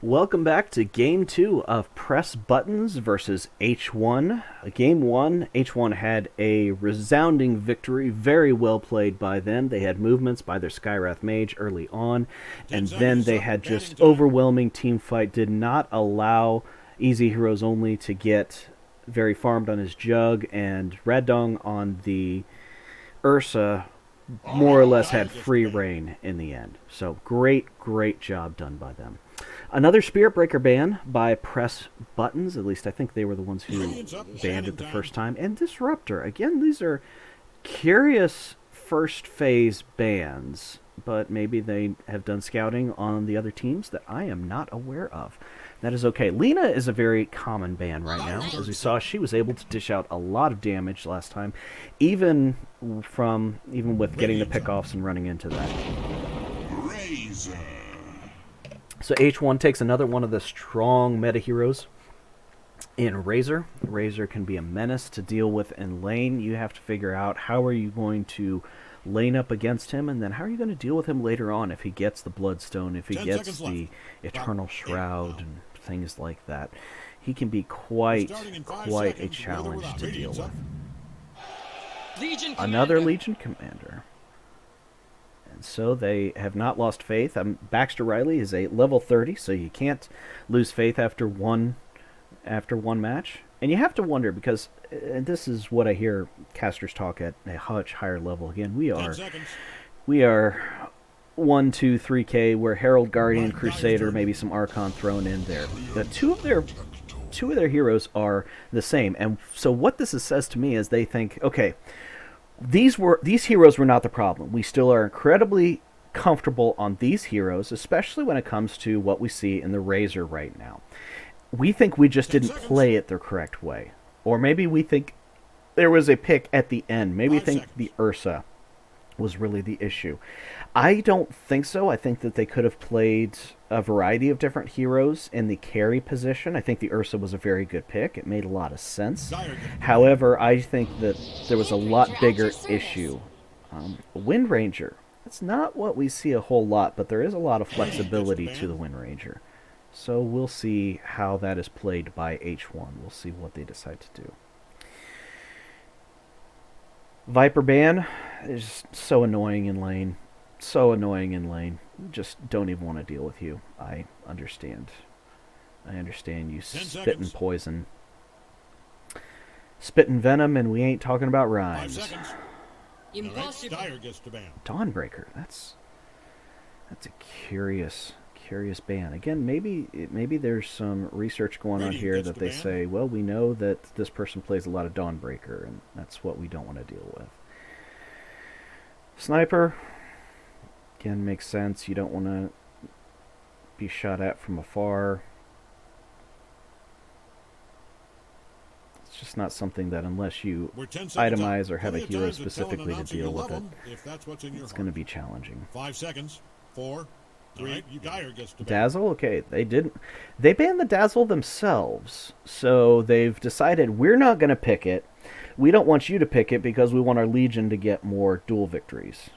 Welcome back to Game 2 of Press Buttons versus H1. Game 1, H1 had a resounding victory, very well played by them. They had movements by their Skywrath Mage early on, and then they had just overwhelming team fight, did not allow Easy Heroes Only to get very farmed on his Jug, and Radong on the Ursa more or less had free reign in the end. So great job done by them. Another Spirit Breaker ban by Press Buttons. At least I think they were the ones who banned it the first time. And Disruptor. Again, these are curious first phase bans, but maybe they have done scouting on the other teams that I am not aware of. That is okay. Lena is a very common ban right now. As we saw, she was able to dish out a lot of damage last time, even with getting the pickoffs and running into that. Razor. So H1 takes another one of the strong meta heroes in Razor. Razor can be a menace to deal with in lane. You have to figure out how are you going to lane up against him, and then how are you going to deal with him later on if he gets the Bloodstone, if he gets the Eternal Shroud and things like that. He can be quite a challenge to deal with. Another Legion Commander. So they have not lost faith. Baxter Riley is a level 30, so you can't lose faith after one match. And you have to wonder, because and this is what I hear casters talk at a much higher level. Again, we are 1, 2, 3K. We're Herald, Guardian, Crusader, maybe some Archon thrown in there. But two of their heroes are the same. And so what this says to me is they think, okay, these heroes were not the problem. We still are incredibly comfortable on these heroes, especially when it comes to what we see in the Razor right now. We think we just didn't play it the correct way. Or maybe we think there was a pick at the end. Maybe we think the Ursa was really the issue. I don't think so. I think that they could have played a variety of different heroes in the carry position. I think the Ursa was a very good pick. It made a lot of sense. However, I think that there was a lot bigger issue. Wind Ranger. That's not what we see a whole lot, but there is a lot of flexibility to the Wind Ranger. So we'll see how that is played by H1. We'll see what they decide to do. Viper ban is so annoying in lane. So annoying in lane. Just don't even want to deal with you. I understand. You spit and poison. Spit and venom, and we ain't talking about rhymes. Dawnbreaker. That's a curious ban. Again, maybe there's some research going on here that they say, well, we know that this person plays a lot of Dawnbreaker, and that's what we don't want to deal with. Sniper, again, makes sense. You don't want to be shot at from afar. It's just not something that, unless you itemize or have a hero specifically to deal with it, it's going to be challenging. 5 seconds. 4, 3, Dazzle? Okay, they banned the Dazzle themselves. So they've decided we're not going to pick it. We don't want you to pick it because we want our Legion to get more duel victories.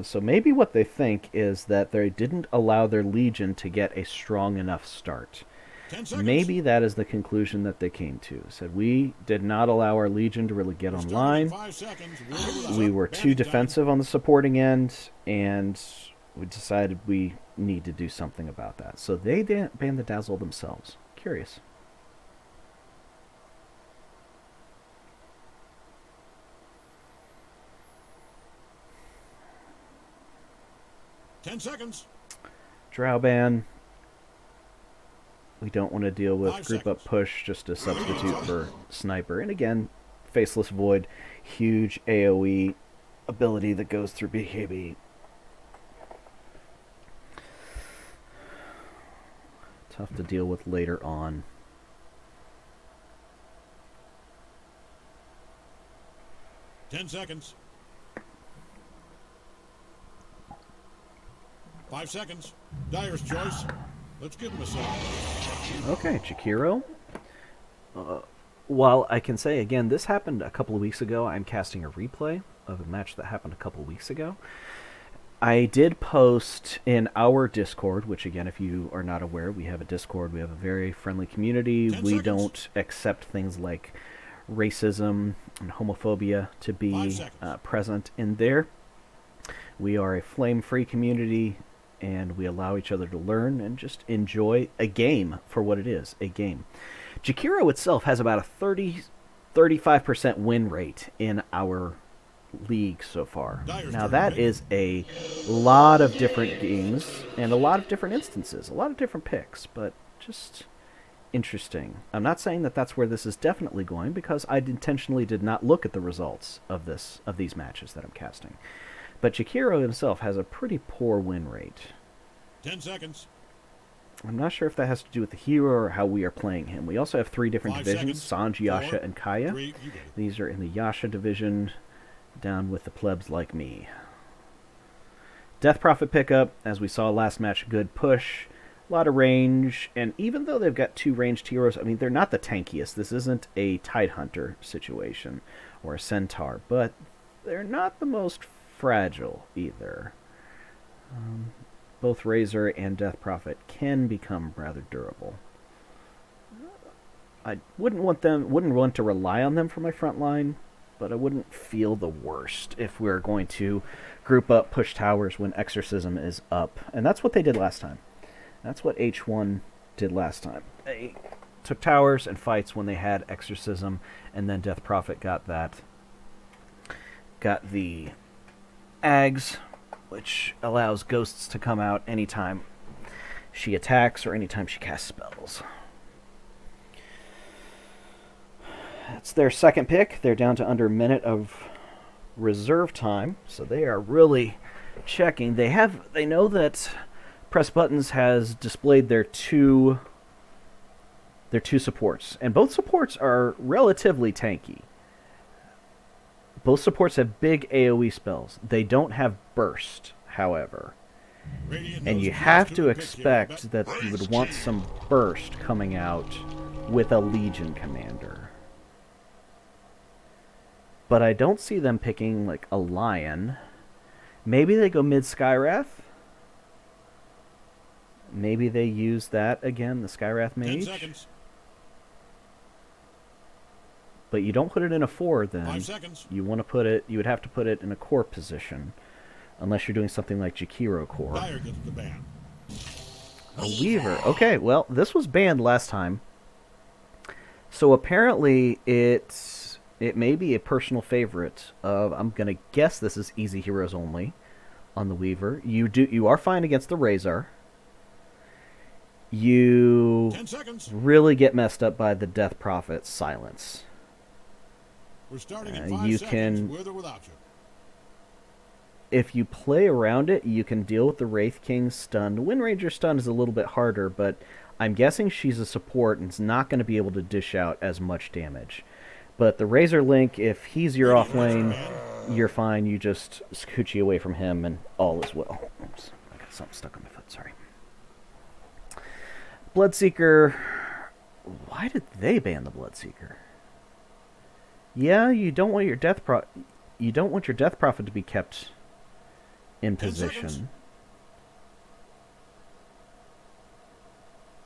So maybe what they think is that they didn't allow their Legion to get a strong enough start. Maybe that is the conclusion that they came to. Said we did not allow our Legion to really get online. We were too defensive on the supporting end, and we decided we need to do something about that. So they banned the Dazzle themselves. Curious. Drow ban. We don't want to deal with group up push, just a substitute for sniper. And again, Faceless Void, huge AoE ability that goes through BKB. Tough to deal with later on. Ten seconds. 5 seconds. Dyer's choice. Let's give him a second. Okay, Chikiro. While I can say, again, this happened a couple of weeks ago, I'm casting a replay of a match that happened a couple of weeks ago. I did post in our Discord, which again, if you are not aware, we have a Discord. We have a very friendly community. 10 We seconds. don't accept things like racism and homophobia to 5 be seconds. present in there. We are a flame-free community, and we allow each other to learn and just enjoy a game for what it is, a game. Jakiro itself has about a 35% win rate in our league so far. Dyer's Now turn to that pick. is a lot of different games and a lot of different instances, a lot of different picks, but just interesting. I'm not saying that that's where this is definitely going because I intentionally did not look at the results of these matches that I'm casting. But Jakiro himself has a pretty poor win rate. 10 seconds. I'm not sure if that has to do with the hero or how we are playing him. We also have 3 different 5 divisions, seconds. Sanji, Yasha, 4, and Kaya. 3, you get it. These are in the Yasha division, down with the plebs like me. Death Prophet pickup, as we saw last match, good push, a lot of range, and even though they've got 2 ranged heroes, I mean, they're not the tankiest. This isn't a Tidehunter situation or a Centaur, but they're not the most fragile either. Both Razor and Death Prophet can become rather durable. I wouldn't want to rely on them for my front line, but I wouldn't feel the worst if we're going to group up, push towers when Exorcism is up. And that's what they did last time. That's what H1 did last time. They took towers and fights when they had Exorcism, and then Death Prophet got the Ags, which allows ghosts to come out anytime she attacks or anytime she casts spells. That's their second pick. They're down to under a minute of reserve time, so they are really checking. They know that Press Buttons has displayed their two supports, and both supports are relatively tanky. Both supports have big AoE spells. They don't have burst, however. Radiant And knows you just have who to pick here. expect that you would want some burst coming out with a Legion commander. But I don't see them picking, like, a Lion. Maybe they go mid-Skywrath? Maybe they use that again, the Skywrath 10 Mage? seconds. But you don't put it in a 4 then. 5 seconds. You would have to put it in a core position. Unless you're doing something like Jakiro core. Dyer gets the ban. A Weaver. Okay, well, this was banned last time. So apparently it may be a personal favorite of, I'm going to guess this is easy heroes only on the Weaver. You are fine against the Razor. You 10 seconds. really get messed up by the Death Prophet's silence. We're starting in 5 you seconds, can, with or without you. if you play around it, you can deal with the Wraith King's stun. The Wind Ranger stun is a little bit harder, but I'm guessing she's a support and is not going to be able to dish out as much damage. But the Razor Link, if he's your off lane, you're fine. You just scoochie away from him and all is well. Oops, I got something stuck on my foot, sorry. Bloodseeker. Why did they ban the Bloodseeker? Yeah, you don't want your Death Prophet to be kept in 10 position. seconds.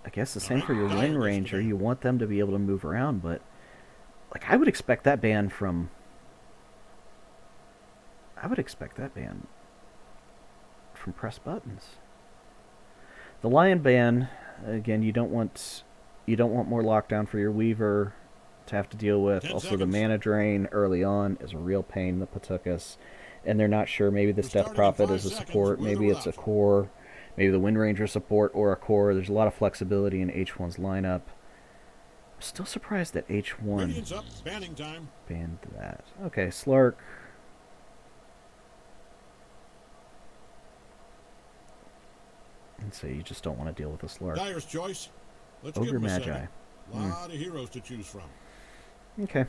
I guess the same for your Wind Ranger. You want them to be able to move around, but like I would expect that ban from Press Buttons. The Lion ban, again, you don't want more lockdown for your Weaver to have to deal with. 10 Also, seconds. the mana drain early on is a real pain in the Patukas. And they're not sure. Maybe this We're Death starting in Prophet 5 is a seconds, support. with or Maybe it's a without you. core. Maybe the Wind Ranger support or a core. There's a lot of flexibility in H1's lineup. I'm still surprised that H1 Radiant's up. Banning time. banned that. Okay, Slark. And so you just don't want to deal with a Slark. Dyer's choice. Let's Ogre give him a Magi. second. Lot of heroes to choose from. Okay.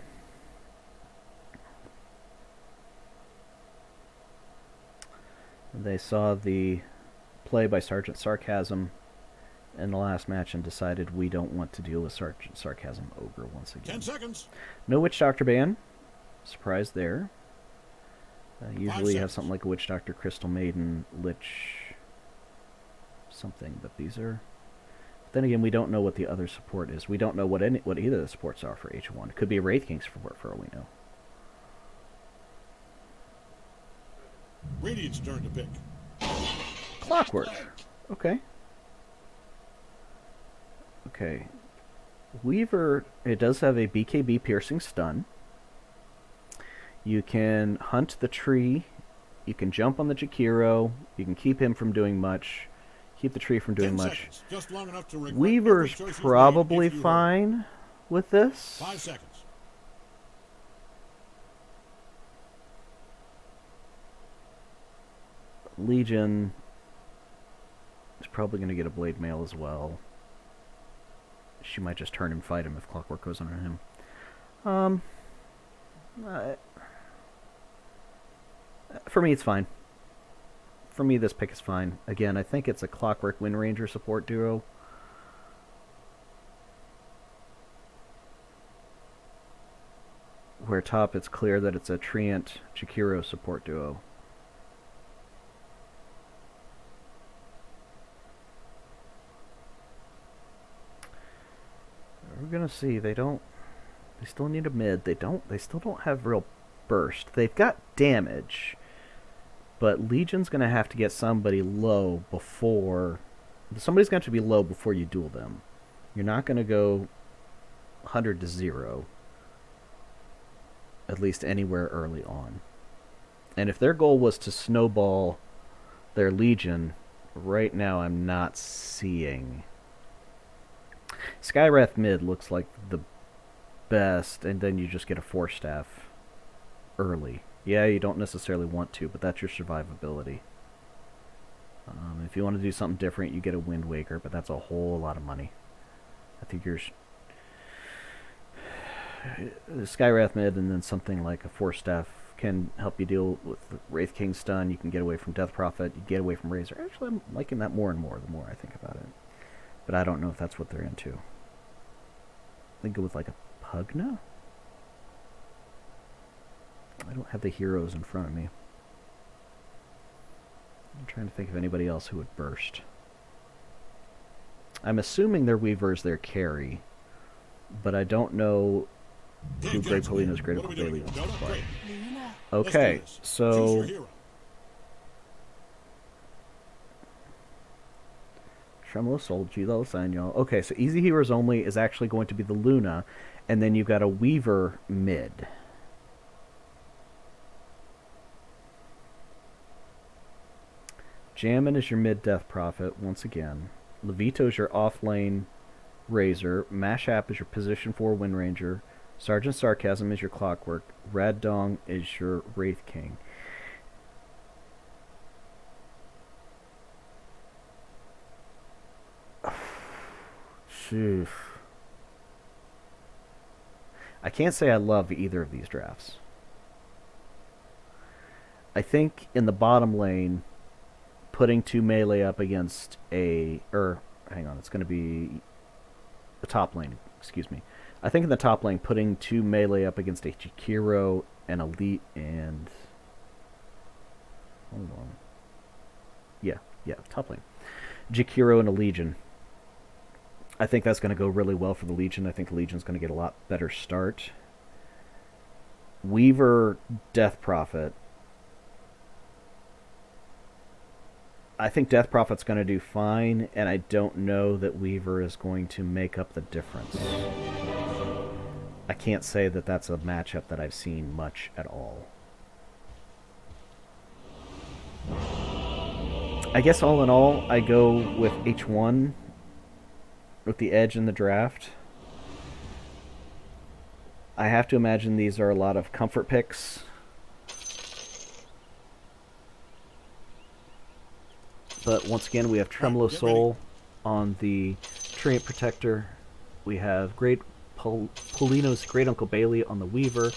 They saw the play by Sergeant Sarcasm in the last match and decided we don't want to deal with Sergeant Sarcasm Ogre once again. 10 seconds. No Witch Doctor ban. Surprise there. 5 Usually you have something seconds. like a Witch Doctor, Crystal Maiden, Lich, something, but these are... Then again, we don't know what the other support is. We don't know what either of the supports are for H1. It could be a Wraith King support for all we know. Radiant's turn to pick. Clockwork. Okay. Okay. Weaver, it does have a BKB piercing stun. You can hunt the tree. You can jump on the Jakiro. You can keep him from doing much. Keep the tree from doing 10 much. seconds. Just long enough to regret every Weaver's choice he's probably made if you hurry. fine with this. 5 seconds. Legion is probably going to get a Blade Mail as well. She might just turn and fight him if Clockwork goes under him. For me, it's fine. For me, this pick is fine. Again, I think it's a Clockwork Wind Ranger support duo. Where top, it's clear that it's a Treant Jakiro support duo. We're gonna see. They still need a mid. They still don't have real burst. They've got damage, but Legion's gonna have to get somebody low before... Somebody's going to be low before you duel them. You're not gonna go 100 to 0. At least anywhere early on. And if their goal was to snowball their Legion, right now I'm not seeing... Skywrath mid looks like the best, and then you just get a Force Staff early. Yeah, you don't necessarily want to, but that's your survivability. If you want to do something different, you get a Wind Waker, but that's a whole lot of money. I think you're... Skywrath mid, and then something like a Force Staff can help you deal with Wraith King stun. You can get away from Death Prophet, you get away from Razor. Actually, I'm liking that more and more the more I think about it. But I don't know if that's what they're into. They go with like a Pugna? I don't have the heroes in front of me. I'm trying to think of anybody else who would burst. I'm assuming their Weaver is their carry, but I don't know who Greg Polino's Great Uncle Bailey wants to play. Okay, so Tremolo Soul, G-Level Sign, y'all. Okay, so Easy Heroes Only is actually going to be the Luna, and then you've got a Weaver mid. Jammin is your mid Death Prophet, once again. Levito's your off-lane Razor. Mashap is your position 4 Wind Ranger. Sergeant Sarcasm is your Clockwork. Rad Dong is your Wraith King. I can't say I love either of these drafts. I think in the bottom lane, putting 2 melee up against a... hang on, it's going to be the top lane, excuse me. I think in the top lane, putting 2 melee up against a Jakiro, an Elite, and... Hold on. Yeah, top lane. Jakiro and a Legion. I think that's going to go really well for the Legion. I think the Legion's going to get a lot better start. Weaver, Death Prophet. I think Death Prophet's going to do fine, and I don't know that Weaver is going to make up the difference. I can't say that that's a matchup that I've seen much at all. I guess all in all, I go with H1 with the edge in the draft. I have to imagine these are a lot of comfort picks. But once again, we have Tremolo Soul on the Treant Protector. We have Polino's Great Uncle Bailey on the Weaver.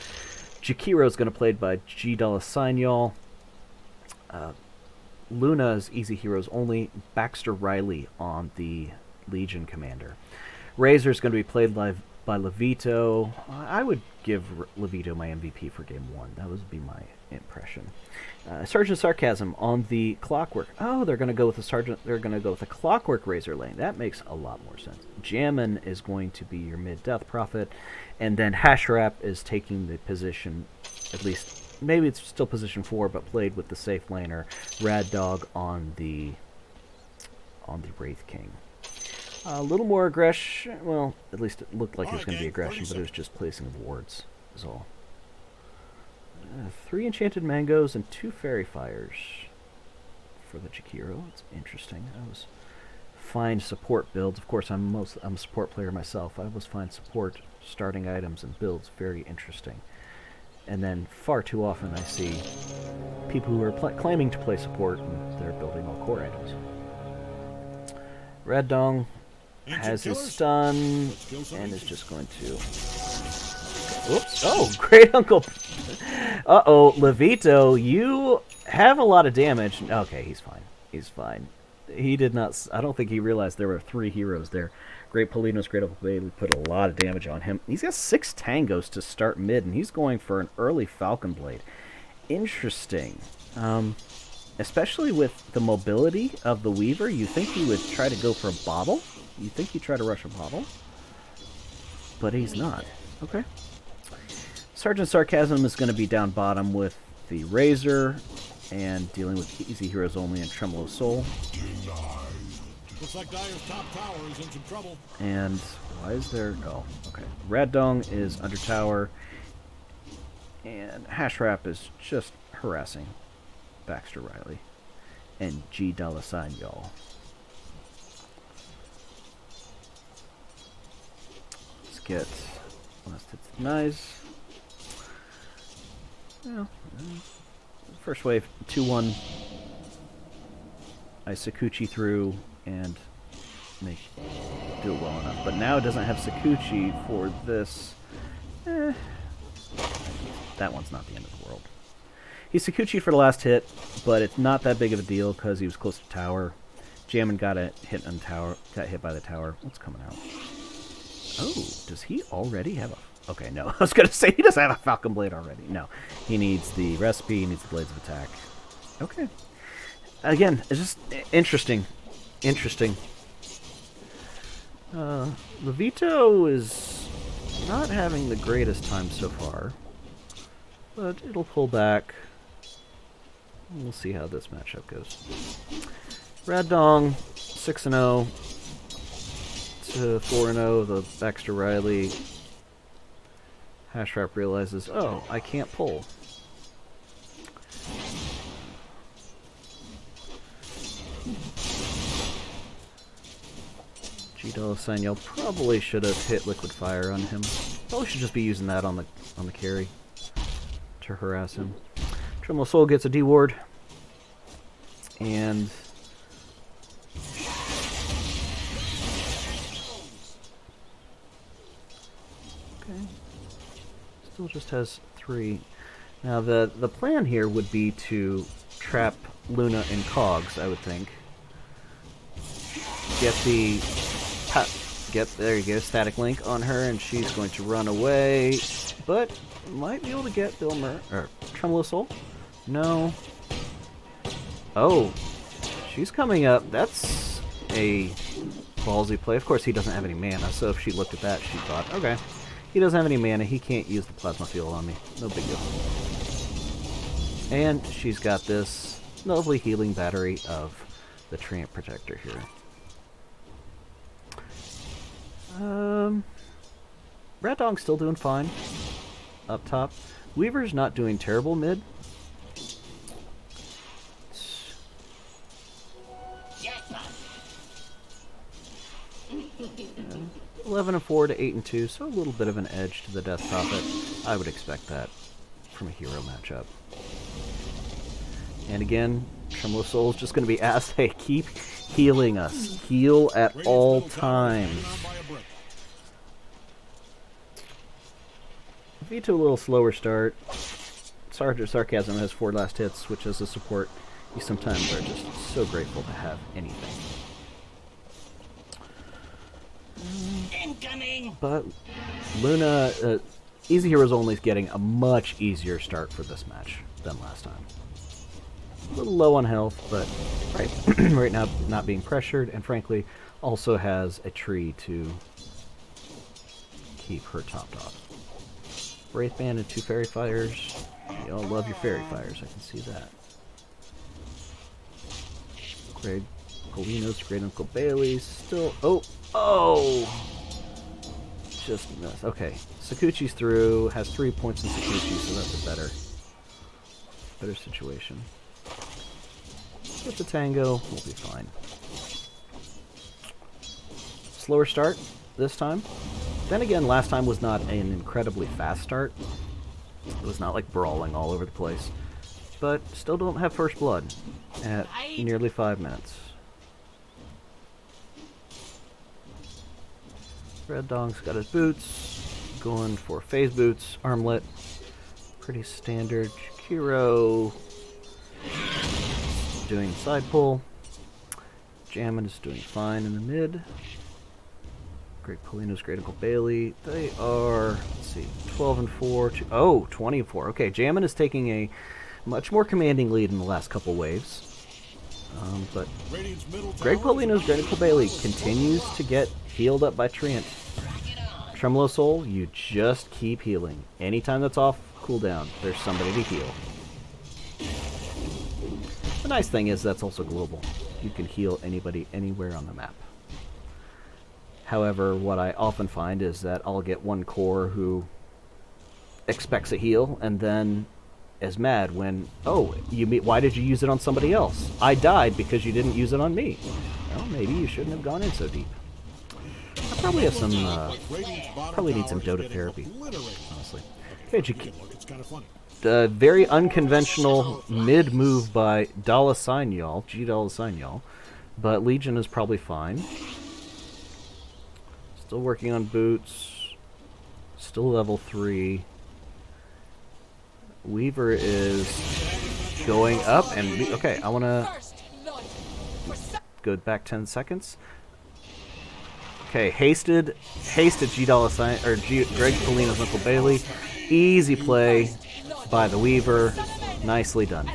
Jakiro is going to be played by G-Dollar Sign, y'all. Luna's Easy Heroes Only. Baxter Riley on the Legion Commander. Razor is going to be played by Levito. I would give Levito my MVP for Game 1. That would be my impression. Sergeant Sarcasm on the Clockwork. Oh, they're going to go with the Sergeant. They're going to go with the Clockwork Razor Lane. That makes a lot more sense. Jammin is going to be your mid-Death Prophet, and then Hashrap is taking the position, at least maybe it's still position 4, but played with the safe laner Rad Dog on the Wraith King. A little more aggression. Well, at least it looked like it was going to be aggression, but it was just placing wards. Is all. 3 enchanted mangoes and 2 fairy fires for the Jakiro. That's interesting. I always find support builds. Of course, I'm a support player myself. I always find support starting items and builds very interesting. And then far too often I see people who are claiming to play support and they're building all core items. Red Dong has his stun and is just going to... Oops. Oh, Great Uncle. Uh-oh, Levito, you have a lot of damage. Okay, he's fine. He's fine. He did not... I don't think he realized there were 3 heroes there. Great Polinos, Great Uncle Bailey put a lot of damage on him. He's got 6 tangos to start mid, and he's going for an early Falcon Blade. Interesting. Especially with the mobility of the Weaver, you think he would try to go for a bottle? You think he'd try to rush a bottle? But he's not. Okay. Sergeant Sarcasm is going to be down bottom with the Razor and dealing with Easy Heroes Only and Tremolo Soul. Looks like Dyer's top tower is in some trouble. And why is there... Oh, okay. Rad Dong is under tower. And Hashrap is just harassing Baxter Riley. And G Dollar Sign, y'all. Let's get last hits denies. Well, first wave, 2-1. I Sakuchi through and do it well enough. But now it doesn't have Sakuchi for this. That one's not the end of the world. He Sakuchi for the last hit, but it's not that big of a deal because he was close to tower. Jammin got hit on tower, got hit by the tower. What's coming out? Oh, does he already have a... Okay, no. I was going to say he doesn't have a Falcon Blade already. No. He needs the recipe, he needs the Blades of Attack. Okay. Again, it's just interesting. Interesting. Levito is not having the greatest time so far, but it'll pull back. We'll see how this matchup goes. Rad Dong, 6-0 to 4-0. The Baxter Riley. Hashrap realizes, oh, I can't pull. G-Dollar Sign, y'all probably should have hit Liquid Fire on him. Probably should just be using that on the carry to harass him. Tremolo Soul gets a D-Ward. And... okay. Still just has 3. Now the plan here would be to trap Luna in Cogs, I would think. There you go, Static Link on her, and she's going to run away, but might be able to get Tremolo Soul. No. Oh, she's coming up. That's a ballsy play. Of course, he doesn't have any mana, so if she looked at that, she thought, okay, he doesn't have any mana. He can't use the Plasma Field on me. No big deal. And she's got this lovely healing battery of the Treant Protector here. Rat Dog's still doing fine up top. Weaver's not doing terrible mid. 11-4 to 8-2, so a little bit of an edge to the Death Prophet. I would expect that from a hero matchup. And again, Tremolo Soul is just going to be asked, hey, keep healing us. Heal at all times. Vito a little slower start. Sergeant Sarcasm has 4 last hits, which as a support, you sometimes are just so grateful to have anything. Incoming! But Luna, Easy Heroes Only is getting a much easier start for this match than last time. A little low on health, but right now not being pressured, and frankly also has a tree to keep her topped off. Wraithband and 2 Fairy Fires. You all love your Fairy Fires, I can see that. Greg Colinos, Great Uncle Bailey, still... Oh! Just missed. Okay, Sakuchi's through, has 3 points in Sakuchi, so that's a better situation. Get the Tango, we'll be fine. Slower start this time. Then again, last time was not an incredibly fast start. It was not like brawling all over the place. But still don't have first blood at nearly 5 minutes. Red Dog's got his boots. Going for phase boots. Armlet. Pretty standard. Kiro doing side pull. Jammin is doing fine in the mid. Great Polino's Great Uncle Bailey. They are, let's see, 12 and 4. 20 and 4. Okay, Jammin is taking a much more commanding lead in the last couple waves. But Greg Polino's Great Uncle Bailey continues to get healed up by Treant. Tremolo Soul, you just keep healing. Anytime that's off cooldown, there's somebody to heal. The nice thing is that's also global. You can heal anybody anywhere on the map. However, what I often find is that I'll get one core who expects a heal and then is mad when, oh, why did you use it on somebody else? I died because you didn't use it on me. Well, maybe you shouldn't have gone in so deep. I probably have some, probably need some Dota therapy, honestly. Okay, the very unconventional mid-move by Dollar Sign Y'all, G-Dollar Sign Y'all, but Legion is probably fine. Still working on boots. Still level 3. Weaver is going up, and okay, I want to go back 10 seconds. Okay, hasted G-Dollar Sign, or Greg Polino's Uncle Bailey. Easy play by the Weaver. Nicely done.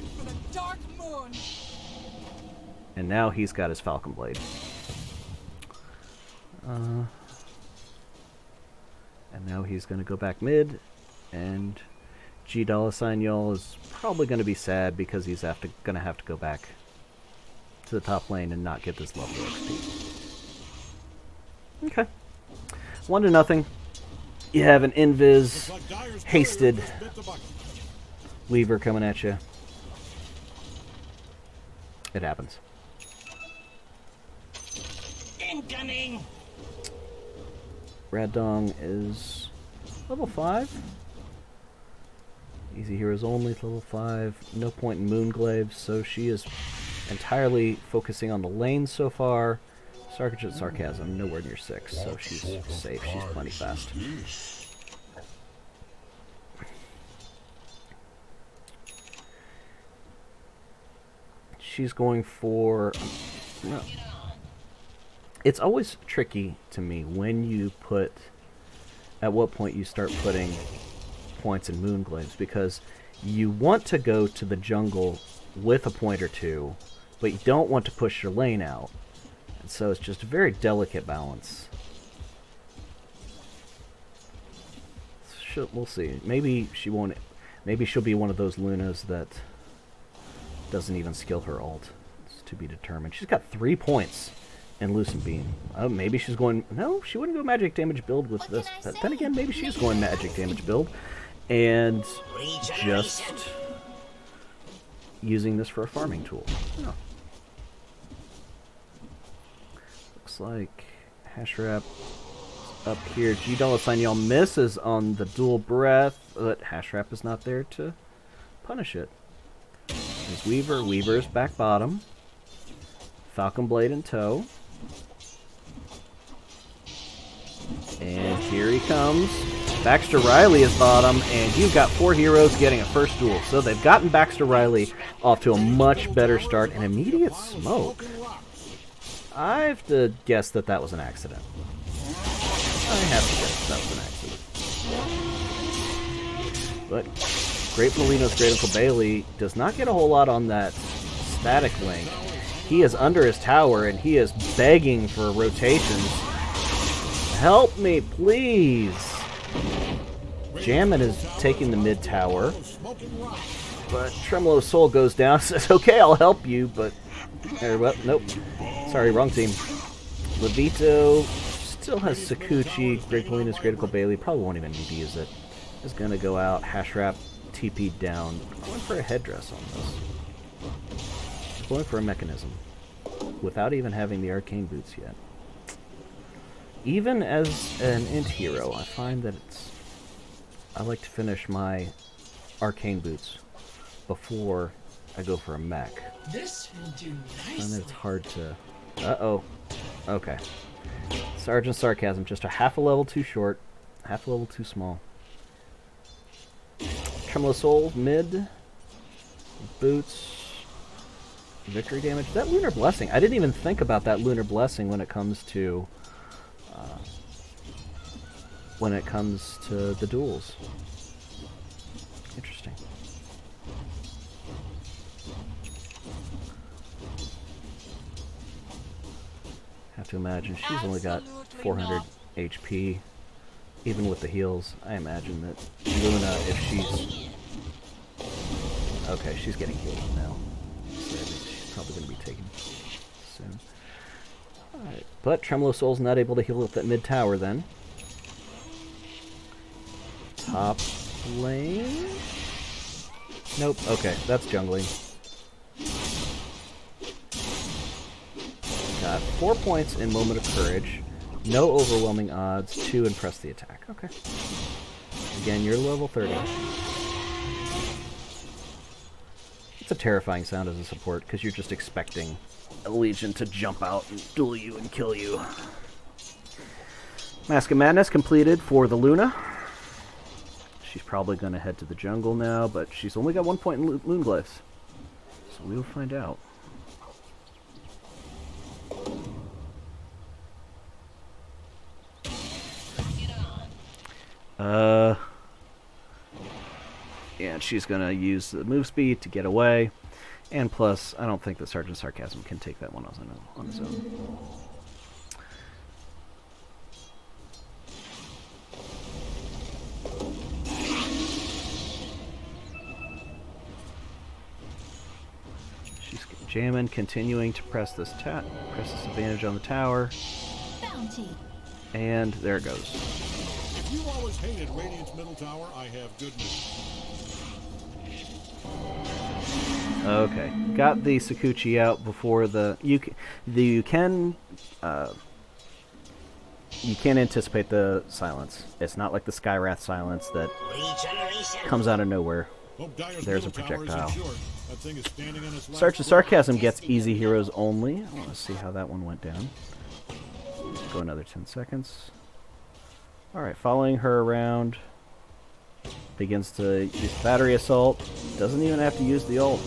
And now he's got his Falcon Blade. And now he's going to go back mid, and G-Dollar Sign Y'all is probably going to be sad because he's going to have to go back to the top lane and not get this level of XP. Okay. 1-0. You have an Invis, hasted Weaver coming at you. It happens. Incoming! Raddong is level 5. Easy Heroes Only level 5. No point in Moonglaive, so she is entirely focusing on the lane so far. Sarcasm, nowhere near 6, so she's safe. She's plenty fast. She's going for... No. It's always tricky to me when you put... At what point you start putting points in Moonglaives, because you want to go to the jungle with a point or two, but you don't want to push your lane out. And so it's just a very delicate balance. We'll see. Maybe she won't. Maybe she'll be one of those Lunas that doesn't even skill her ult. It's to be determined. She's got 3 points in Lucent Beam. Maybe she's going... No, she wouldn't go magic damage build with this. Then again, maybe she is going magic damage build. And just using this for a farming tool. No. Looks like Hashrap up here. G-Dollar Sign Y'all misses on the dual breath, but Hashrap is not there to punish it. There's Weaver. Weaver's back bottom. Falcon Blade in tow. And here he comes. Baxter Riley is bottom, and you've got 4 heroes getting a first duel. So they've gotten Baxter Riley off to a much better start. An immediate smoke. I have to guess that that was an accident. I have to guess that was an accident. But Great Molino's Great Uncle Bailey does not get a whole lot on that static link. He is under his tower, and he is begging for rotations. Help me, please! Jammin is taking the mid tower, but Tremolo's Soul goes down and says, okay, I'll help you, but... well, nope. Sorry, wrong team. Levito still has Sakuchi. Great Molino's Great Uncle Bailey probably won't even need to use it. Is going to go out, hash wrap, TP down. Going for a headdress on this. Going for a mechanism. Without even having the arcane boots yet. Even as an int hero, I find that I like to finish my arcane boots before I go for a mech. This will do I find that it's nicely. hard to... Uh-oh. Okay. Sergeant Sarcasm, just a half a level too short. Half a level too small. Tremolo Soul, mid. Boots. Victory damage. That Lunar Blessing. I didn't even think about that Lunar Blessing when it comes to... the duels. Interesting. Have to imagine she's only got 400 HP, even with the heals. I imagine that Luna, if she's... Okay, she's getting healed now. So she's probably going to be taken soon. Alright, but Tremolo Soul's not able to heal with that mid tower then. Top lane? Nope, okay, that's jungling. Got 4 points in Moment of Courage. No overwhelming odds to impress the attack. Okay. Again, you're level 30. It's a terrifying sound as a support, because you're just expecting a Legion to jump out and duel you and kill you. Mask of Madness completed for the Luna. She's probably going to head to the jungle now, but she's only got 1 point in Loon Glyphs. So we will find out. Yeah, and she's going to use the move speed to get away. And plus, I don't think that Sergeant Sarcasm can take that one on his own. She's jamming, continuing to press this advantage on the tower. Bounty. And there it goes. If you always hated Radiant's middle tower, I have good news. Okay, got the Sakuchi out before you can anticipate the silence. It's not like the Skywrath silence that comes out of nowhere. Hope Dyer's There's a middle tower isn't projectile. short. That thing is standing on its last Search of leg. Sarcasm gets easy heroes only. I want to see how that one went down. Go another 10 seconds. Alright, following her around. Begins to use battery assault. Doesn't even have to use the ult.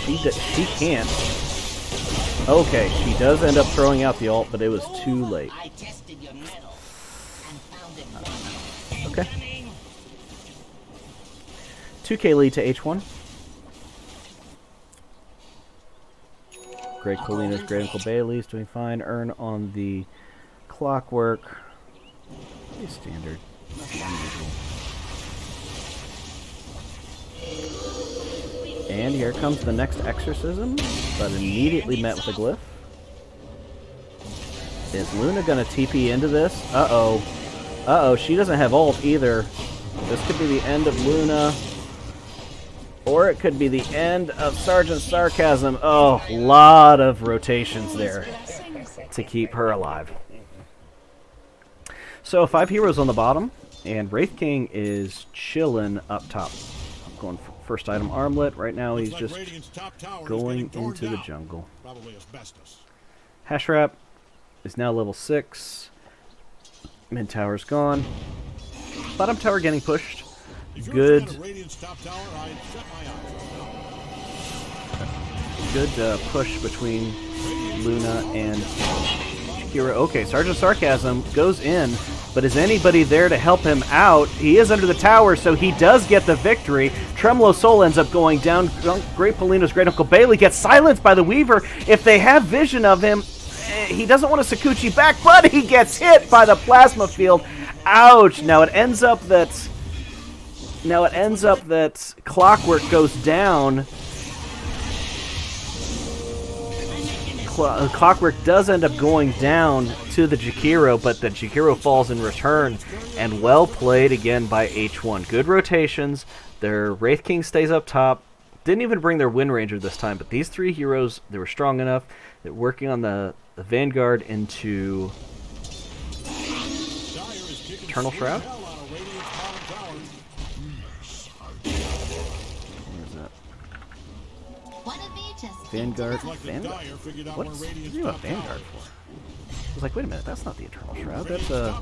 She can't. Okay, she does end up throwing out the ult, but it was too late. I tested your metal and found it. Okay. 2k lead to H1. Great Colina's Great Uncle Bailey's doing fine. Earn on the Clockwork. Pretty standard. Nothing unusual. And here comes the next exorcism, but immediately met with a glyph. Is Luna gonna TP into this? Uh-oh. Uh-oh, she doesn't have ult either. This could be the end of Luna. Or it could be the end of Sergeant Sarcasm. Oh, lot of rotations there to keep her alive. So 5 heroes on the bottom, and Wraith King is chilling up top. I'm going for first item armlet. Right now he's Looks just like Radiant's top tower is going getting torn into the down. jungle. Probably asbestos. Hash Wrap is now level 6. Mid tower's gone. Bottom tower getting pushed. If you're Good. a fan of Radiant's top tower, I'd shut my eyes. Good push between Luna and Kira. Okay, Sergeant Sarcasm goes in, But is anybody there to help him out? He is under the tower, so he does get the victory. Tremolo Soul ends up going down. Great Paulina's great uncle Bailey gets silenced by the Weaver. If they have vision of him, he doesn't want to Sakuchi back, but he gets hit by the plasma field. Ouch! Now it ends up that Clockwork goes down. Clockwork does end up going down to the Jakiro, but the Jakiro falls in return, and well played again by H1. Good rotations. Their Wraith King stays up top. Didn't even bring their Wind Ranger this time, but these three heroes, they were strong enough. They're working on the Vanguard into Eternal Shroud. Vanguard. Vanguard? What's he a Vanguard for? I was like, wait a minute, that's not the Eternal Shroud. That's a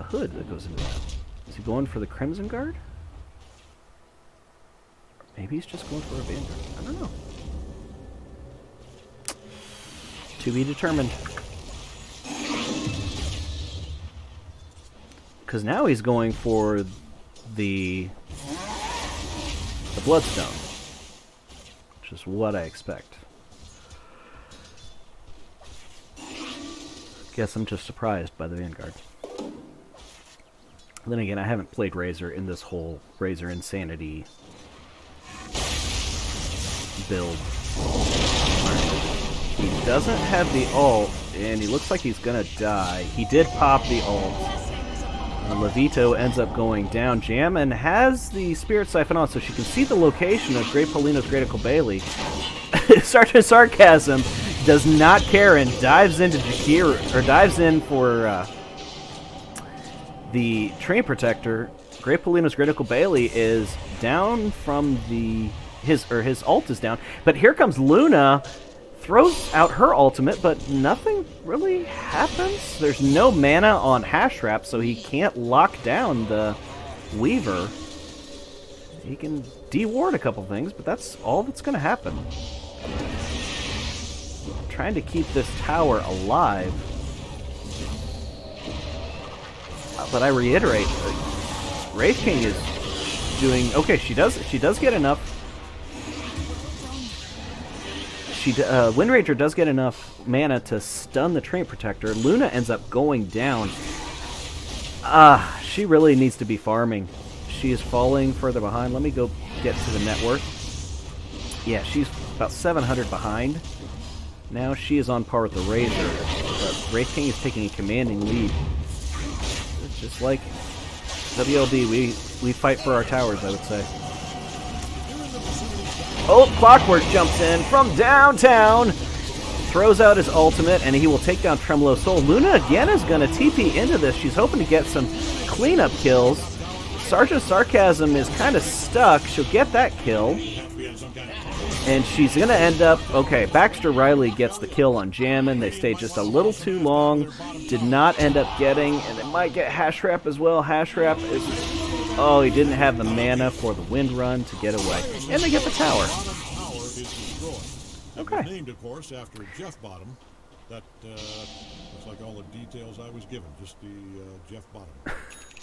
hood that goes into that. Is he going for the Crimson Guard? Maybe he's just going for a Vanguard. I don't know. To be determined. Because now he's going for the Bloodstone. Which is what I expect. Guess I'm just surprised by the Vanguard. Then again, I haven't played Razor in this whole Razor Insanity build. He doesn't have the ult, and he looks like he's gonna die. He did pop the ult. Levito ends up going down. Jammin has the Spirit Siphon on, so she can see the location of Great Paulina's Great Uncle Bailey. Sergeant Sarcasm does not care and dives into Jakiro, or dives in for the Train Protector. Great Paulina's Great Uncle Bailey is down from his ult is down. But here comes Luna. Throws out her ultimate, but nothing really happens. There's no mana on Hash Wrap, so he can't lock down the Weaver. He can de-ward a couple things, but that's all that's going to happen. Trying to keep this tower alive. But I reiterate, Wraith King is doing okay. She does get enough. Wind Ranger does get enough mana to stun the Train Protector. Luna ends up going down. She really needs to be farming. She is falling further behind. Let me go get to the network. Yeah, she's about 700 behind. Now she is on par with the Razor. But Wraith King is taking a commanding lead. It's just like WLD, we fight for our towers, I would say. Oh, Clockwork jumps in from downtown, throws out his ultimate, and he will take down Tremolo Soul. Luna again is going to TP into this. She's hoping to get some cleanup kills. Sergeant Sarcasm is kind of stuck. She'll get that kill. And she's going to end up... Okay, Baxter Riley gets the kill on Jammin. They stayed just a little too long. Did not end up getting... And they might get Hash Wrap as well. Hash Wrap is... Oh, he didn't have the mana for the Wind Run to get away. And they get the tower. Okay. Named, of course, after Jeff Bottom. That looks like all the details I was given. Just the Jeff Bottom.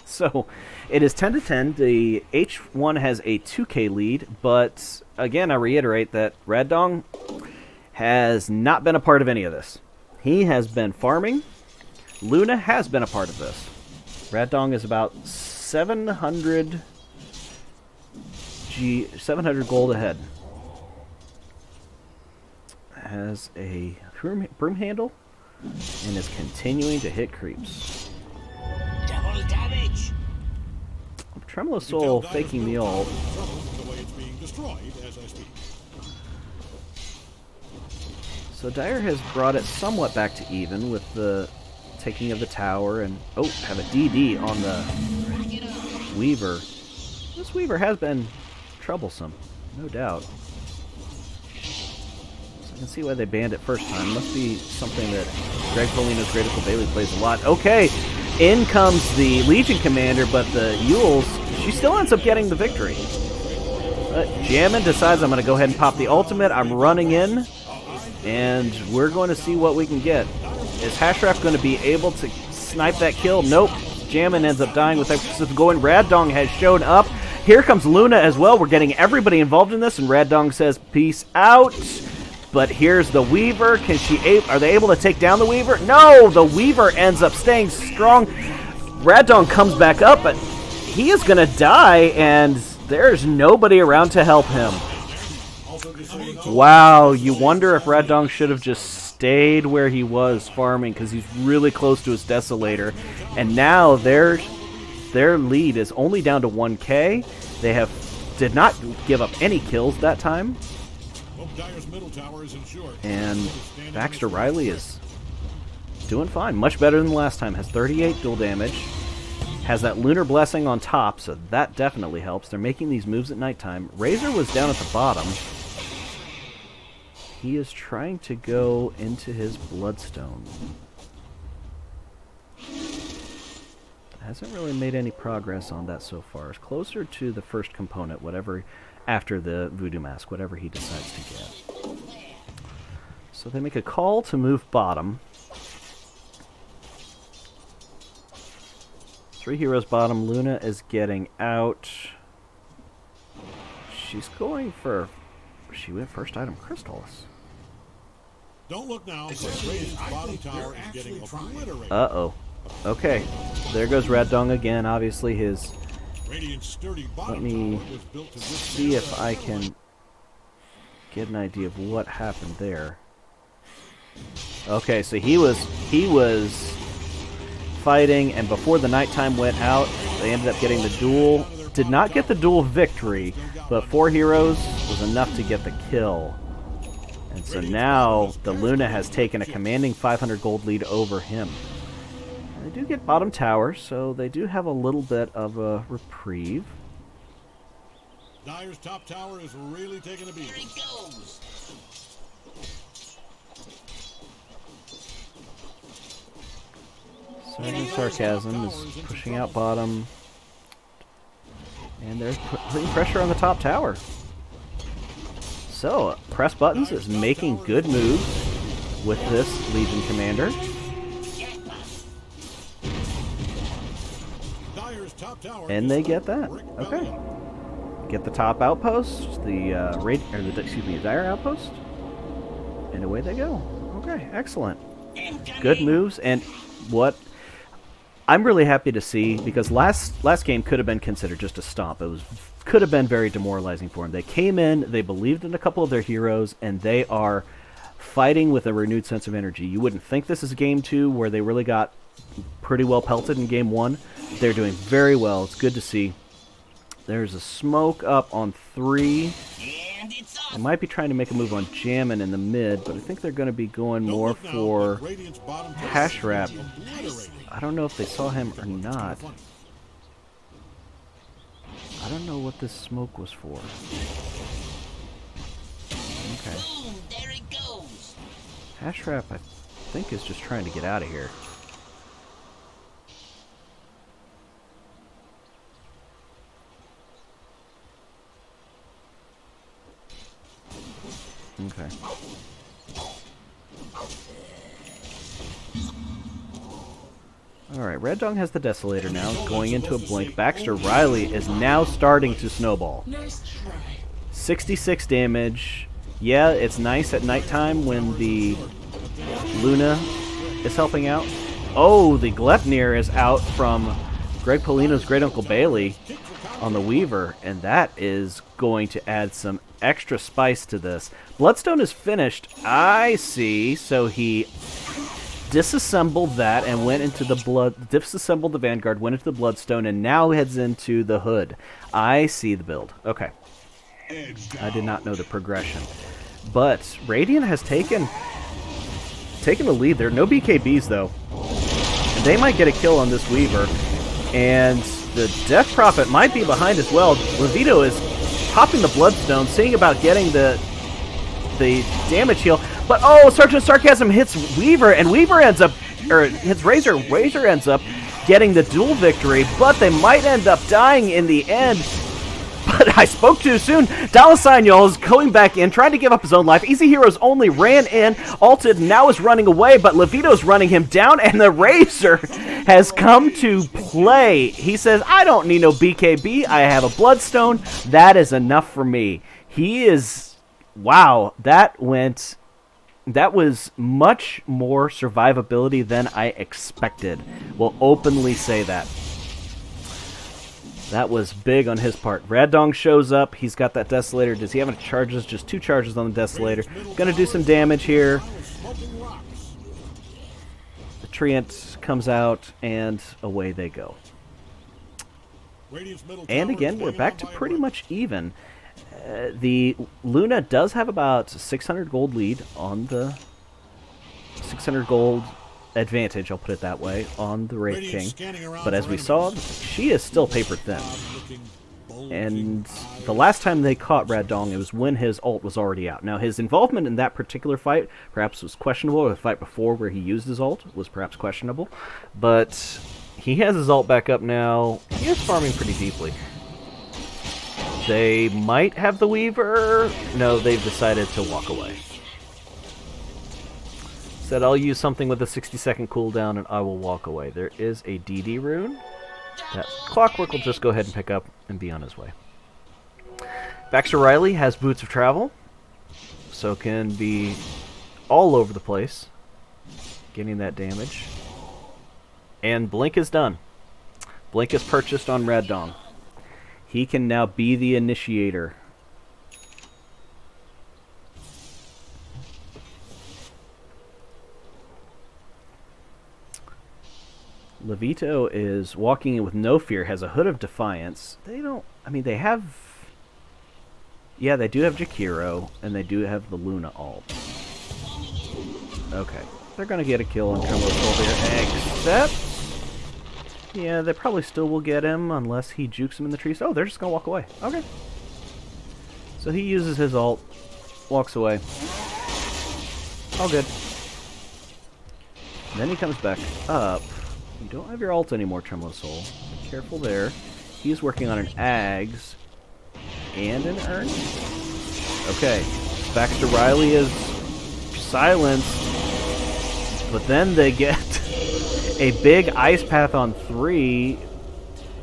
So, it is 10-10. The H1 has a 2K lead, but again, I reiterate that Rad Dong has not been a part of any of this. He has been farming. Luna has been a part of this. Rad Dong is about 700 gold ahead. Has a broom handle and is continuing to hit creeps. Double damage. Tremolo Soul faking the ult. The way it's being destroyed as I speak. So Dire has brought it somewhat back to even with the taking of the tower and have a DD on the Weaver. This Weaver has been troublesome, no doubt. So I can see why they banned it first time. Must be something that Greg Paulina's Great Uncle Bailey plays a lot. Okay, in comes the Legion Commander, but the Yules, she still ends up getting the victory. But Jammin decides I'm going to go ahead and pop the ultimate. I'm running in, and we're going to see what we can get. Is Hash Wrap going to be able to snipe that kill. Nope. Jammin ends up dying with that system going. Rad Dong has shown up. Here comes Luna as well. We're getting everybody involved in this, and Rad Dong says, peace out. But here's the Weaver. Are they able to take down the Weaver? No! The Weaver ends up staying strong. Rad Dong comes back up, but he is going to die, and there's nobody around to help him. Wow, you wonder if Rad Dong should have just stayed where he was farming, because he's really close to his Desolator. And now their lead is only down to 1K. They did not give up any kills that time. And Baxter Riley is doing fine. Much better than last time. Has 38 dual damage. Has that Lunar Blessing on top, so that definitely helps. They're making these moves at nighttime. Razor was down at the bottom. He is trying to go into his Bloodstone. Hasn't really made any progress on that so far. It's closer to the first component, whatever, after the Voodoo Mask, whatever he decides to get. So they make a call to move bottom. 3 heroes bottom. Luna is getting out. She's going for... She went first item Crystals. Don't look now. Radiant's bottom tower is getting obliterated. Uh-oh. Okay. There goes Rad Dong again. Obviously his... Let me see if I can get an idea of what happened there. Okay, so he was fighting, and before the nighttime went out, they ended up getting the duel. Did not get the duel victory, but 4 heroes was enough to get the kill. And so now the Luna has taken a commanding 500 gold lead over him. And they do get bottom tower, so they do have a little bit of a reprieve. Dyer's top tower is really taking a beat. Here he goes. Sergeant Sarcasm is pushing out bottom. And they're putting pressure on the top tower. So, Press Buttons is making good moves with this Legion Commander. And they get that. Okay. Get the top outpost, the Dire outpost, and away they go. Okay, excellent. Good moves, and what I'm really happy to see, because last game could have been considered just a stomp. It could have been very demoralizing for them. They came in, they believed in a couple of their heroes, and they are fighting with a renewed sense of energy. You wouldn't think this is game 2, where they really got pretty well pelted in game 1. They're doing very well. It's good to see. There's a smoke up on 3. They might be trying to make a move on Jammin in the mid, but I think they're going to be going more for Hash Wrap. I don't know if they saw him or not. I don't know what this smoke was for. Okay. Hash Wrap, I think, is just trying to get out of here. Okay. Alright, Red Dong has the Desolator now, going into a blink. Baxter Riley is now starting to snowball. 66 damage. Yeah, it's nice at nighttime when the Luna is helping out. Oh, the Glepnir is out from Greg Polino's Great Uncle Bailey on the Weaver, and that is going to add some extra spice to this. Bloodstone is finished, I see, so he disassembled that and went into the disassembled the Vanguard, went into the Bloodstone, and now heads into the Hood. I see the build. Okay. I did not know the progression. But Radiant has taken the lead there. No BKBs, though. And they might get a kill on this Weaver. And the Death Prophet might be behind as well. Levito is popping the Bloodstone, seeing about getting the damage heal. But, oh, Sergeant Sarcasm hits Weaver, and Weaver ends up, or hits Razor. Razor ends up getting the duel victory, but they might end up dying in the end. but I spoke too soon. $sign y'all is going back in, trying to give up his own life. Easy Heroes only ran in, ulted, now is running away, but Levito's running him down, and the Razor has come to play. He says, I don't need no BKB. I have a Bloodstone. That is enough for me. He is... Wow, that was much more survivability than I expected. We'll openly say that. That was big on his part. Raddong shows up. He's got that Desolator. Does he have any charges? Just 2 charges on the Desolator. Gonna do some damage here. The Treant comes out, and away they go. And again, we're back to pretty much even. The Luna does have about 600 gold lead on the 600 gold advantage, I'll put it that way, on the Wraith King. But as we saw, she is still paper thin. And the last time they caught Raddong, it was when his ult was already out. Now, his involvement in that particular fight perhaps was questionable, or the fight before where he used his ult was perhaps questionable. But he has his ult back up now. He is farming pretty deeply. They might have the Weaver. No, they've decided to walk away. Said, I'll use something with a 60-second cooldown and I will walk away. There is a DD rune that Clockwork will just go ahead and pick up and be on his way. Baxter Riley has Boots of Travel, so can be all over the place, getting that damage. And Blink is done. Blink is purchased on Raddong. He can now be the initiator. Levito is walking in with no fear, has a Hood of Defiance. They don't... I mean, they have... Yeah, they do have Jakiro, and they do have the Luna ult. Okay. They're going to get a kill on Tremolo's over here. Except... Yeah, they probably still will get him unless he jukes him in the trees. Oh, they're just going to walk away. Okay. So he uses his ult, walks away. All good. And then he comes back up. You don't have your ult anymore, Tremolo Soul. Be careful there. He's working on an Ags and an Urn. Okay. Baxter Riley is silenced. But then they get a big Ice Path on 3.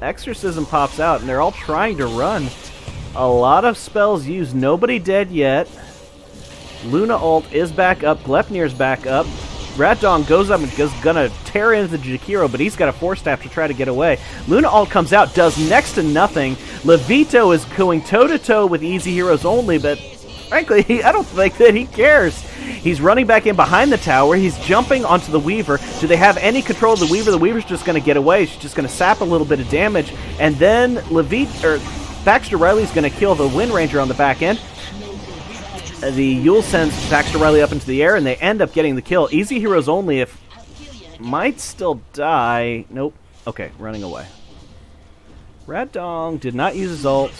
Exorcism pops out, and they're all trying to run. A lot of spells used. Nobody dead yet. Luna ult is back up. Gleipnir's back up. Raddong goes up and is gonna tear into Jakiro, but he's got a Force Staff to try to get away. Luna ult comes out, does next to nothing. Levito is going toe-to-toe with Easy Heroes only, but frankly, I don't think that he cares. He's running back in behind the tower. He's jumping onto the Weaver. Do they have any control of the Weaver? The Weaver's just going to get away. She's just going to sap a little bit of damage. And then Baxter Riley's going to kill the Wind Ranger on the back end. The Yule sends Baxter Riley up into the air, and they end up getting the kill. Easy Heroes only if... Might still die. Nope. Okay, running away. Raddong did not use his ult.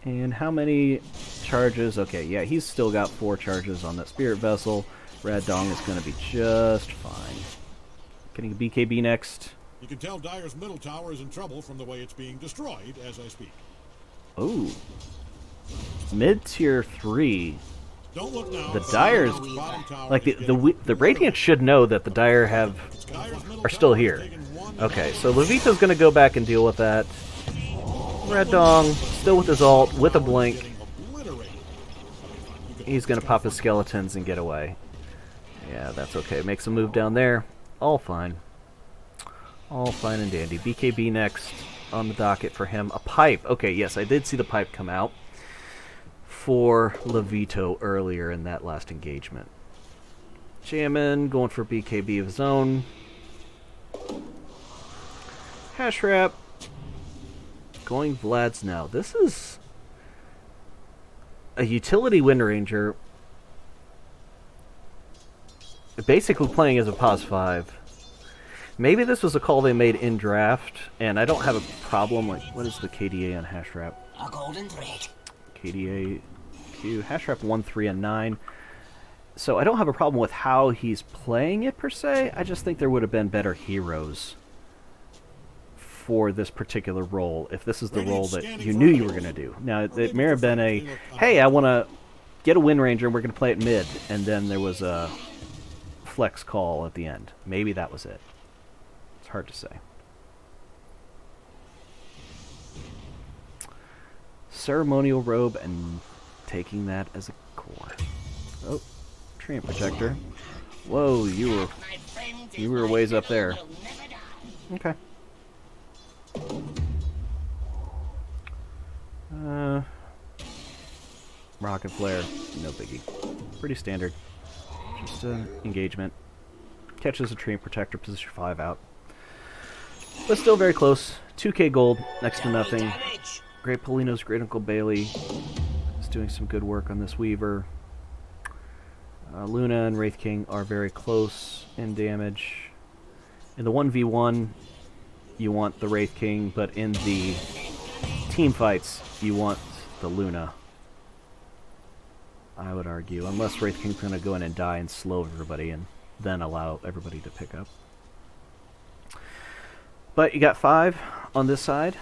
And how many charges? Okay, yeah, he's still got 4 charges on that Spirit Vessel. Raddong is going to be just fine. Getting a BKB next. You can tell Dire's middle tower is in trouble from the way it's being destroyed as I speak. Ooh. Mid-tier 3. Don't look now. The Dire's... Like, the Radiant should know that the Dire are still here. Okay, so Levito's going to go back and deal with that. Raddong, still with his ult, with a blink. He's going to pop his skeletons and get away. Yeah, that's okay. Makes a move down there. All fine. All fine and dandy. BKB next on the docket for him. A pipe. Okay, yes, I did see the pipe come out for Levito earlier in that last engagement. Jamin going for BKB of his own. Hash Wrap. Going Vlad's now. This is a utility Wind Ranger basically playing as a pos 5. Maybe this was a call they made in draft, and I don't have a problem. Like, what is the KDA on Hash Wrap? A golden thread. KDA Q. Hash Wrap 1, 3, and 9. So I don't have a problem with how he's playing it per se. I just think there would have been better heroes for this particular role if this is the role that you knew you were going to do. Now, it may have been a, hey, I want to get a Wind Ranger and we're going to play it mid, and then there was a flex call at the end. Maybe that was it. It's hard to say. Ceremonial robe and taking that as a core. Oh, Treant Protector. Whoa, you were ways up there. Okay. Rocket Flare, no biggie. Pretty standard. Just engagement. Catches a Treant Protector, position 5 out. But still very close. 2k gold, next to nothing. Great Polino's Great Uncle Bailey is doing some good work on this Weaver. Luna and Wraith King are very close in damage. In the 1v1, you want the Wraith King, but in the team fights, you want the Luna. I would argue, unless Wraith King's going to go in and die and slow everybody and then allow everybody to pick up. But you got 5 on this side.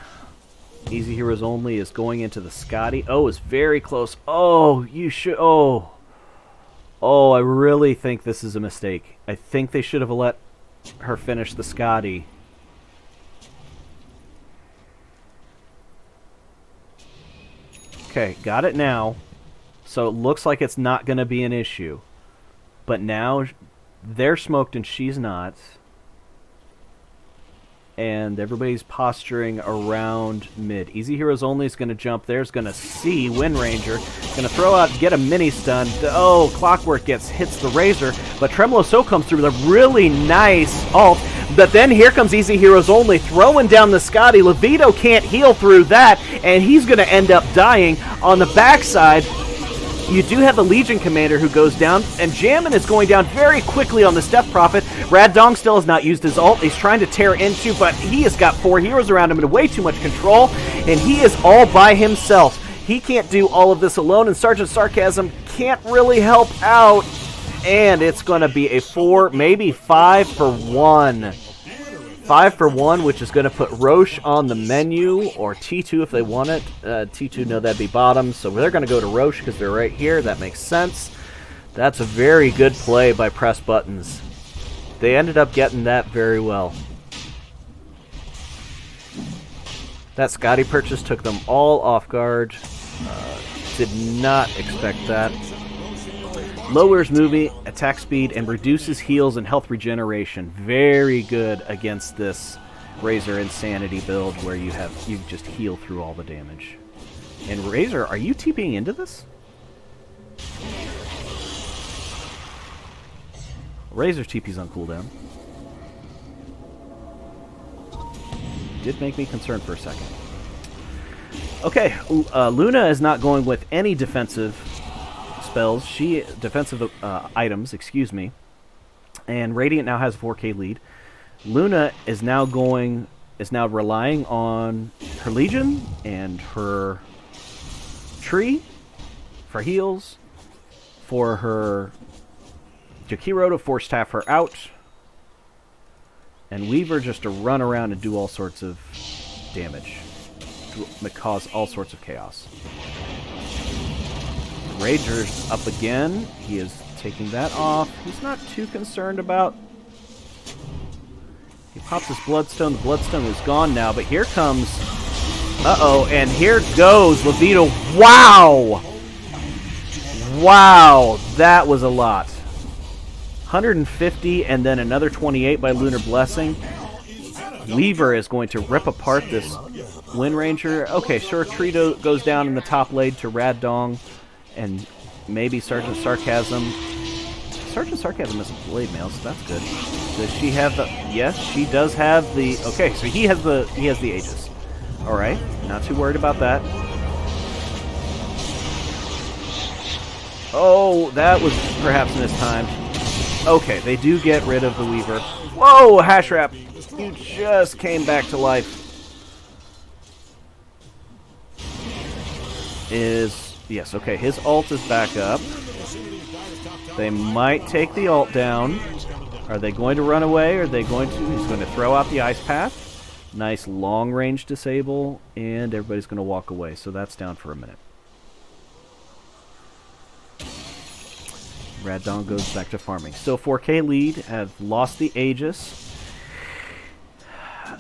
Easy Heroes Only is going into the Scotty. Oh, it's very close. Oh, you should... Oh, I really think this is a mistake. I think they should have let her finish the Scotty. Okay, got it now. So it looks like it's not going to be an issue. But now they're smoked and she's not. And everybody's posturing around mid. Easy Heroes Only is going to jump there. Is going to see Wind Ranger. Going to throw out, get a mini stun. Oh, Clockwork hits the Razor. But Tremolo So comes through with a really nice ult. But then here comes Easy Heroes Only throwing down the Scotty. Levito can't heal through that. And he's going to end up dying. On the backside, you do have the Legion Commander who goes down, and Jammin is going down very quickly on the Death Prophet. Rad Dong still has not used his ult. He's trying to tear into, but he has got 4 heroes around him and way too much control, and he is all by himself. He can't do all of this alone, and Sergeant Sarcasm can't really help out, and it's going to be a 4, maybe 5 for 1. 5 for 1, which is going to put Roche on the menu, or T2 if they want it. T2, no, that'd be bottom, so they're going to go to Roche because they're right here. That makes sense. That's a very good play by Press Buttons. They ended up getting that very well. That Scotty purchase took them all off guard. Did not expect that. Lowers movement, attack speed, and reduces heals and health regeneration. Very good against this Razor Insanity build where you just heal through all the damage. And Razor, are you TPing into this? Razor's TP's on cooldown. Did make me concerned for a second. Okay, Luna is not going with any defensive spells. Defensive items, excuse me. And Radiant now has a 4k lead. Luna is now relying on her Legion and her Tree for heals, for her Jakiro to force staff her out, and Weaver just to run around and do all sorts of damage, to cause all sorts of chaos. Rager's up again. He is taking that off. He's not too concerned about... He pops his Bloodstone. The Bloodstone is gone now, but here comes... Uh-oh, and here goes Levito. Wow! Wow, that was a lot. 150 and then another 28 by Lunar Blessing. Weaver is going to rip apart this Wind Ranger. Okay, sure, Trito goes down in the top lane to Rad Dong. And maybe Sergeant Sarcasm. Sergeant Sarcasm is a blade mail, so that's good. Does she have the... Yes, she does have the... Okay, so he has the Aegis. Alright, not too worried about that. Oh, that was perhaps mistimed. Okay, they do get rid of the Weaver. Whoa, Hashwrap! You just came back to life. Yes, okay, his ult is back up. They might take the ult down. Are they going to run away? Are they going to... He's going to throw out the Ice Path. Nice long range disable, and everybody's going to walk away. So that's down for a minute. Rad Dawn goes back to farming. So 4K lead, have lost the Aegis.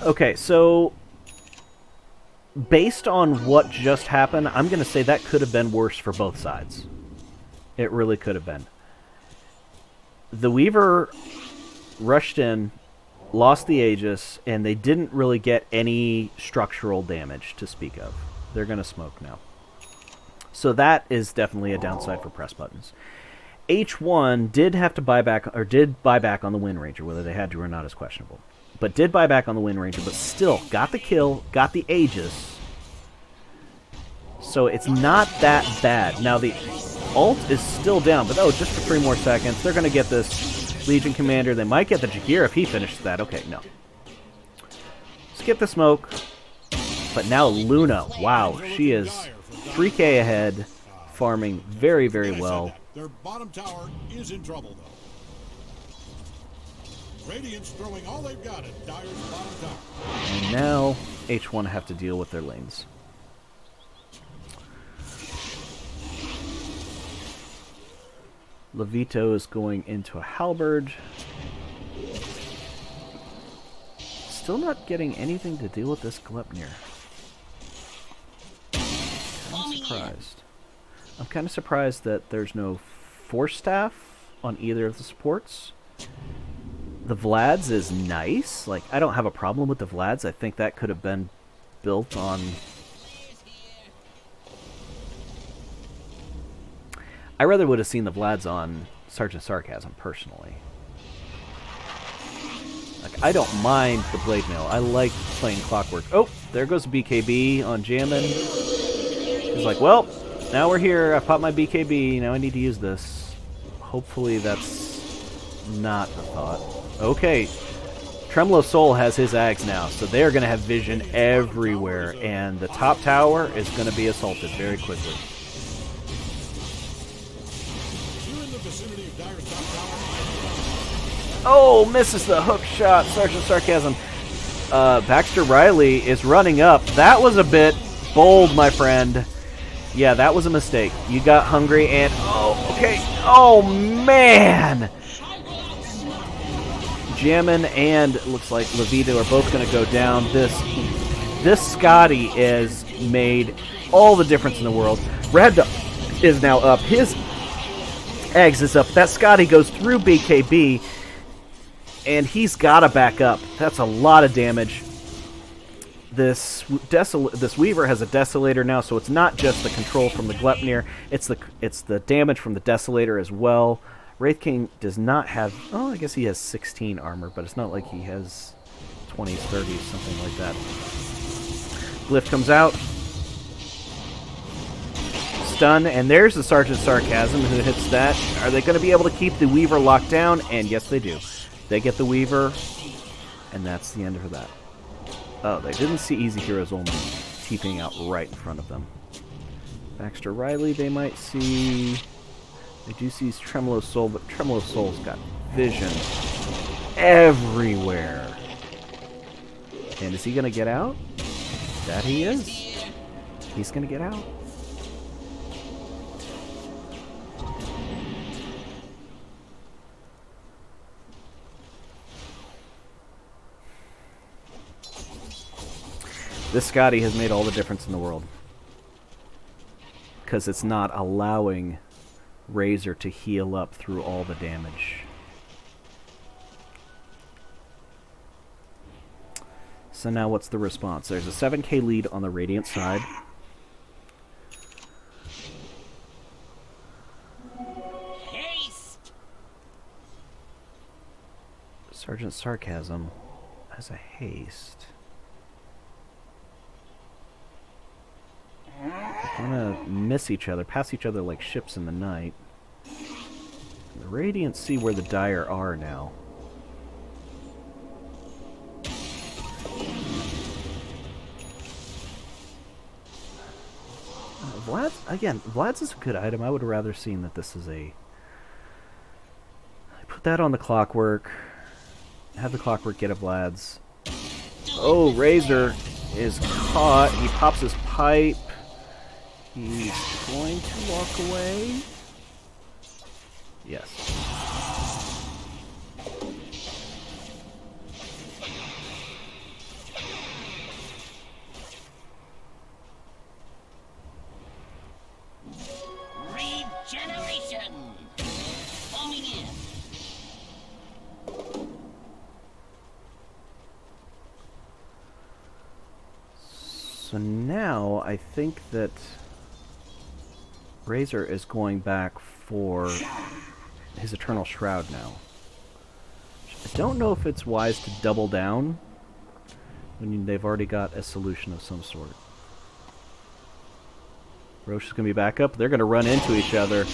Okay, so based on what just happened, I'm going to say that could have been worse for both sides. It really could have been. The Weaver rushed in, lost the Aegis, and they didn't really get any structural damage to speak of. They're going to smoke now. So that is definitely a downside for press buttons. H1 did have to buy back, or did buy back on the Wind Ranger. Whether they had to or not is questionable. But did buy back on the Wind Ranger, but still got the kill, got the Aegis. So it's not that bad. Now the ult is still down, but oh, just for 3 more seconds. They're going to get this Legion Commander. They might get the Jagear if he finishes that. Okay, no. Skip the smoke. But now Luna, wow, she is 3K ahead, farming very, very well. Their bottom tower is in trouble, though. Radiant's throwing all they've got at Dire's bottom tower. And now H1 have to deal with their lanes. Levito is going into a halberd. Still not getting anything to deal with this Glepnir. I'm surprised. I'm kind of surprised that there's no Force Staff on either of the supports. The Vlad's is nice. Like, I don't have a problem with the Vlad's. I think that could have been built on... I rather would have seen the Vlad's on Sergeant Sarcasm, personally. Like, I don't mind the Blade Mail. I like playing Clockwork. Oh, there goes BKB on Jammin. He's like, well, now we're here. I popped my BKB. Now I need to use this. Hopefully that's not the thought. Okay. Tremolo Soul has his Ags now, so they're going to have vision everywhere, and the top tower is going to be assaulted very quickly. Oh, misses the hook shot. Sergeant Sarcasm. Baxter Riley is running up. That was a bit bold, my friend. Yeah, that was a mistake. You got hungry and... Oh, okay. Oh, man! Jammin and it looks like Levito are both going to go down. This Scotty is made all the difference in the world. Red is now up. His Eggs is up. That Scotty goes through BKB, and he's got to back up. That's a lot of damage. This Weaver has a Desolator now, so it's not just the control from the Glepnir. It's the damage from the Desolator as well. Wraith King does not have... Oh, I guess he has 16 armor, but it's not like he has 20s, 30s, something like that. Glyph comes out. Stun, and there's the Sergeant Sarcasm who hits that. Are they going to be able to keep the Weaver locked down? And yes, they do. They get the Weaver, and that's the end of that. Oh, they didn't see Easy Heroes only teeping out right in front of them. Baxter Riley, they might see... They do see Tremolo Soul, but Tremolo Soul's got vision everywhere. And is he going to get out? That he is. He's going to get out. This Scotty has made all the difference in the world. Because it's not allowing Razor to heal up through all the damage. So now what's the response? There's a 7K lead on the Radiant side. Haste. Sergeant Sarcasm has a haste. They're gonna miss each other, pass each other like ships in the night. The Radiant see where the Dire are now. Vlad's is a good item. I would have rather seen that this is a... I put that on the Clockwork. Have the Clockwork get a Vlad's. Oh, Razor is caught. He pops his pipe. He's going to walk away. Yes. Regeneration! Bombing in. So now I think that Razor is going back for his Eternal Shroud now. I don't know if it's wise to double down when they've already got a solution of some sort. Roche is going to be back up. They're going to run into each other.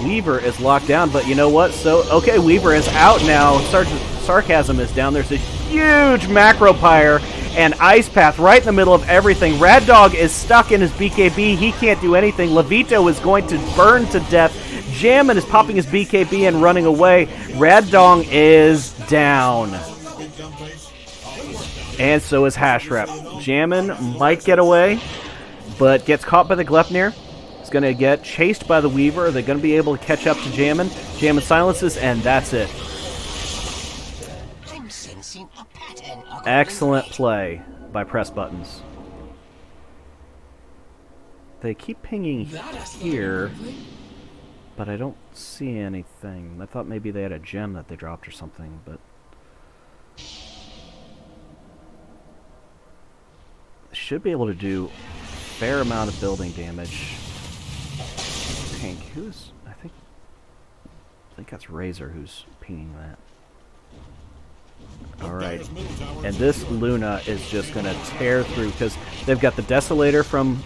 Weaver is locked down, but you know what? So, okay, Weaver is out now. Sergeant Sarcasm is down. There's a huge Macro Pyre and Ice Path right in the middle of everything. Rad Dog is stuck in his BKB. He can't do anything. Levito is going to burn to death. Jammin is popping his BKB and running away. Rad Dog is down. And so is Hashrep. Jammin might get away, but gets caught by the Glepnir. He's going to get chased by the Weaver. They're going to be able to catch up to Jammin. Jammin silences, and that's it. I'm sensing a pattern. Excellent play by Press Buttons. They keep pinging here, but I don't see anything. I thought maybe they had a gem that they dropped or something, but... should be able to do a fair amount of building damage. Pink, who's... I think that's Razor who's pinging that. Alright. And this Luna is just going to tear through, because they've got the Desolator from...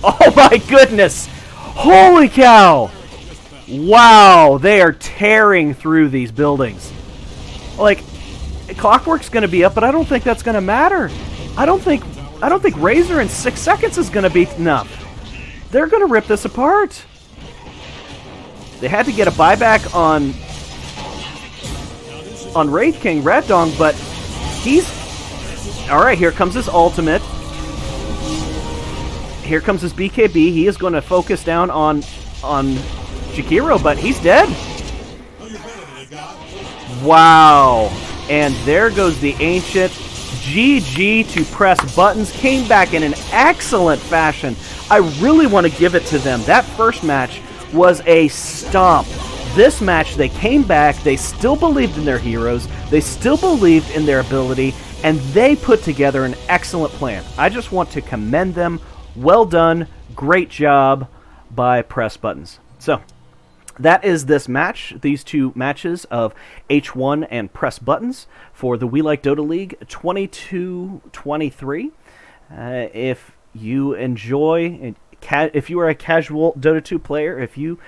Oh my goodness! Holy cow! Wow, they are tearing through these buildings. Like, Clockwork's going to be up, but I don't think that's going to matter. I don't think Razor in 6 seconds is going to be enough. They're going to rip this apart. They had to get a buyback on Wraith King Red Dong, but he's... Alright, here comes his ultimate. Here comes his BKB. He is going to focus down on Jakiro, but he's dead. Wow. And there goes the Ancient. GG to Press Buttons. Came back in an excellent fashion. I really want to give it to them. That first match was a stomp. This match, they came back. They still believed in their heroes. They still believed in their ability. And they put together an excellent plan. I just want to commend them. Well done. Great job by Press Buttons. So, that is this match, these two matches of H1 and Press Buttons for the We Like Dota League 22-23. If you enjoy, if you are a casual Dota 2 player, if you,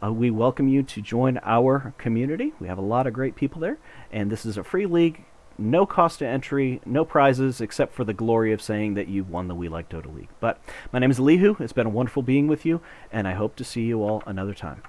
we welcome you to join our community. We have a lot of great people there, and this is a free league, no cost to entry, no prizes, except for the glory of saying that you won the We Like Dota League. But my name is Elihu. It's been a wonderful being with you, and I hope to see you all another time.